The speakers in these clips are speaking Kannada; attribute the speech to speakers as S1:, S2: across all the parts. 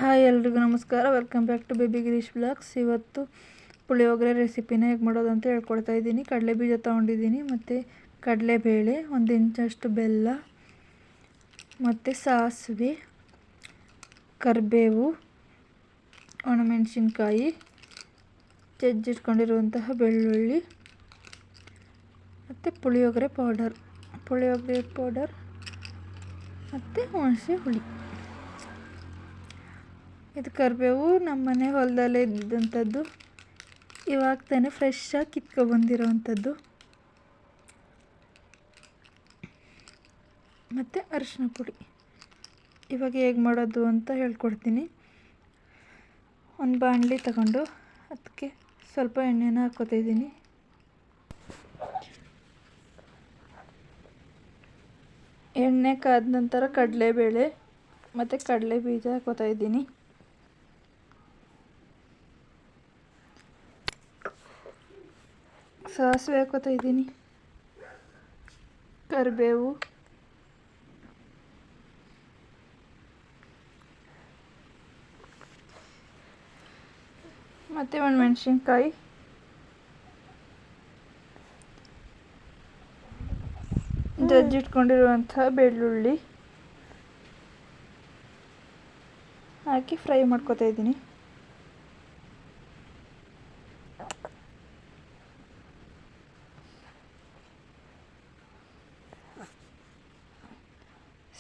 S1: ಹಾಯ್ ಎಲ್ರಿಗೂ ನಮಸ್ಕಾರ. Welcome back to baby Girish blogs. ಇವತ್ತು ಪುಳಿಯೋಗರೆ ರೆಸಿಪಿನ ಹೇಗೆ ಮಾಡೋದು ಅಂತ ಹೇಳ್ಕೊಡ್ತಾ ಇದ್ದೀನಿ. ಕಡಲೆ ಬೀಜ ತೊಗೊಂಡಿದ್ದೀನಿ, ಮತ್ತು ಕಡಲೆಬೇಳೆ, 1 ಇಂಚಷ್ಟು ಬೆಲ್ಲ, ಮತ್ತು ಸಾಸಿವೆ, ಕರಿಬೇವು, ಒಣಮೆಣಸಿನ್ಕಾಯಿ, ಜಜ್ಜಿಟ್ಕೊಂಡಿರುವಂತಹ ಬೆಳ್ಳುಳ್ಳಿ, ಮತ್ತು ಪುಳಿಯೋಗರೆ ಪೌಡರ್ ಮತ್ತು ಹುಣಸೆ ಹುಳಿ. ಇದು ಕರಿಬೇವು ನಮ್ಮ ಮನೆ ಹೊಲದಲ್ಲೇ ಇದ್ದಿದ್ದಂಥದ್ದು, ಇವಾಗ ತಾನೇ ಫ್ರೆಶ್ಶಾಗಿ ಕಿತ್ಕೊಬಂದಿರೋವಂಥದ್ದು. ಮತ್ತು ಅರಿಶಿನ ಪುಡಿ. ಇವಾಗ ಹೇಗೆ ಮಾಡೋದು ಅಂತ ಹೇಳ್ಕೊಡ್ತೀನಿ. ಒಂದು ಬಾಣಲಿ ತಗೊಂಡು ಅದಕ್ಕೆ ಸ್ವಲ್ಪ ಎಣ್ಣೆನ ಹಾಕ್ಕೊತಾಯಿದ್ದೀನಿ. ಎಣ್ಣೆ ಕಾದ ನಂತರ ಕಡಲೆಬೇಳೆ ಮತ್ತು ಕಡಲೆ ಬೀಜ ಹಾಕ್ಕೊತಾಯಿದ್ದೀನಿ. ಸಾಸಿವೆ ಹಾಕ್ಕೊತಾಯಿದ್ದೀನಿ, ಕರಿಬೇವು, ಮತ್ತು ಒಣಮೆಣಸಿನ್ಕಾಯಿ, ಜಜ್ಜಿಟ್ಕೊಂಡಿರುವಂಥ ಬೆಳ್ಳುಳ್ಳಿ ಹಾಕಿ ಫ್ರೈ ಮಾಡ್ಕೊತಾಯಿದ್ದೀನಿ.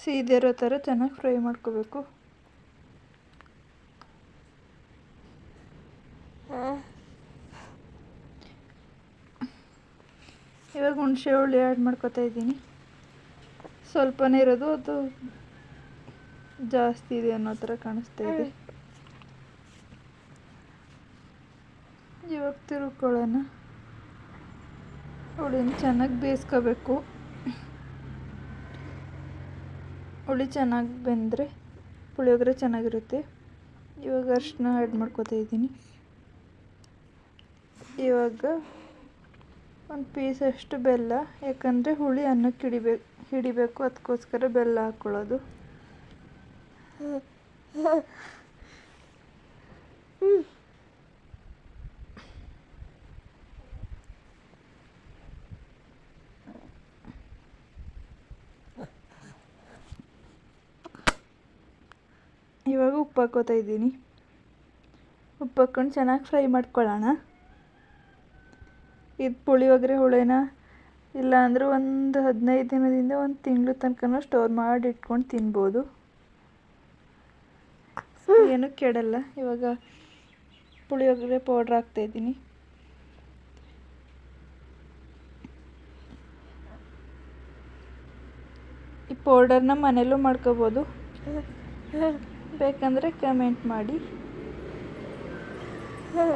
S1: ಸೀದಿರೋ ಥರ ಚೆನ್ನಾಗಿ ಫ್ರೈ ಮಾಡ್ಕೋಬೇಕು. ಇವಾಗ ಹುಣಸೆ ಹುಳಿ ಆ್ಯಡ್ ಮಾಡ್ಕೊತಾ ಇದ್ದೀನಿ. ಸ್ವಲ್ಪನೇ ಇರೋದು, ಅದು ಜಾಸ್ತಿ ಇದೆ ಅನ್ನೋ ಥರ ಕಾಣಿಸ್ತಾ ಇದೆ. ಇವಾಗ ತಿರುಗ್ಕೊಳ್ಳೋಣ. ಹುಳಿನ ಚೆನ್ನಾಗಿ ಬೇಯಿಸ್ಕೋಬೇಕು. ಹುಳಿ ಚೆನ್ನಾಗಿ ಬೆಂದರೆ ಪುಳಿಯೋಗರೆ ಚೆನ್ನಾಗಿರುತ್ತೆ. ಇವಾಗ ಅರಿಶಿನ ಆ್ಯಡ್ ಮಾಡ್ಕೊತಾ ಇದ್ದೀನಿ. ಇವಾಗ 1 ಪೀಸಷ್ಟು ಬೆಲ್ಲ, ಯಾಕಂದರೆ ಹುಳಿ ಅನ್ನಕ್ಕೆ ಹಿಡಿಬೇಕು, ಅದಕ್ಕೋಸ್ಕರ ಬೆಲ್ಲ ಹಾಕ್ಕೊಳ್ಳೋದು. ಇವಾಗ ಉಪ್ಪು ಹಾಕ್ಕೋತಾ ಇದ್ದೀನಿ. ಉಪ್ಪು ಹಾಕ್ಕೊಂಡು ಚೆನ್ನಾಗಿ ಫ್ರೈ ಮಾಡ್ಕೊಳ್ಳೋಣ. ಇದು ಪುಳಿಯೋಗರೆ ಹುಳಿನ ಇಲ್ಲ ಅಂದರೆ ಒಂದು 15 ದಿನದಿಂದ 1 ತಿಂಗಳು ತನಕ ಸ್ಟೋರ್ ಮಾಡಿ ಇಟ್ಕೊಂಡು ತಿನ್ಬೋದು, ಏನೂ ಕೆಡಲ್ಲ. ಇವಾಗ ಪುಳಿಯೋಗರೆ ಪೌಡ್ರ್ ಹಾಕ್ತಾಯಿದ್ದೀನಿ. ಈ ಪೌಡರ್ನ ಮನೆಯಲ್ಲೂ ಮಾಡ್ಕೋಬೋದು, ಬೇಕಂದರೆ ಕಮೆಂಟ್ ಮಾಡಿ,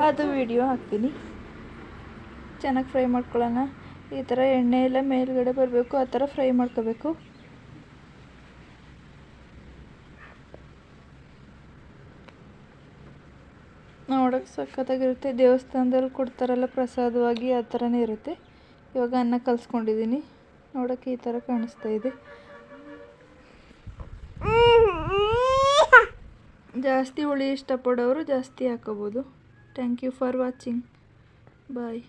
S1: ಅದು ವಿಡಿಯೋ ಹಾಕ್ತೀನಿ. ಚೆನ್ನಾಗಿ ಫ್ರೈ ಮಾಡ್ಕೊಳ್ಳೋಣ. ಈ ಥರ ಎಣ್ಣೆ ಎಲ್ಲ ಮೇಲ್ಗಡೆ ಬರಬೇಕು, ಆ ಥರ ಫ್ರೈ ಮಾಡ್ಕೋಬೇಕು. ನೋಡೋಕ್ಕೆ ಸಖತ್ತಾಗಿರುತ್ತೆ. ದೇವಸ್ಥಾನದಲ್ಲಿ ಕೊಡ್ತಾರಲ್ಲ ಪ್ರಸಾದವಾಗಿ, ಆ ಥರನೇ ಇರುತ್ತೆ. ಇವಾಗ ಅನ್ನ ಕಲಿಸ್ಕೊಂಡಿದ್ದೀನಿ, ನೋಡೋಕ್ಕೆ ಈ ಥರ ಕಾಣಿಸ್ತಾ ಇದೆ. ಜಾಸ್ತಿ ಹುಳಿ ಇಷ್ಟಪಡೋರು ಜಾಸ್ತಿ ಹಾಕೋಬೋದು. Thank you for watching. Bye.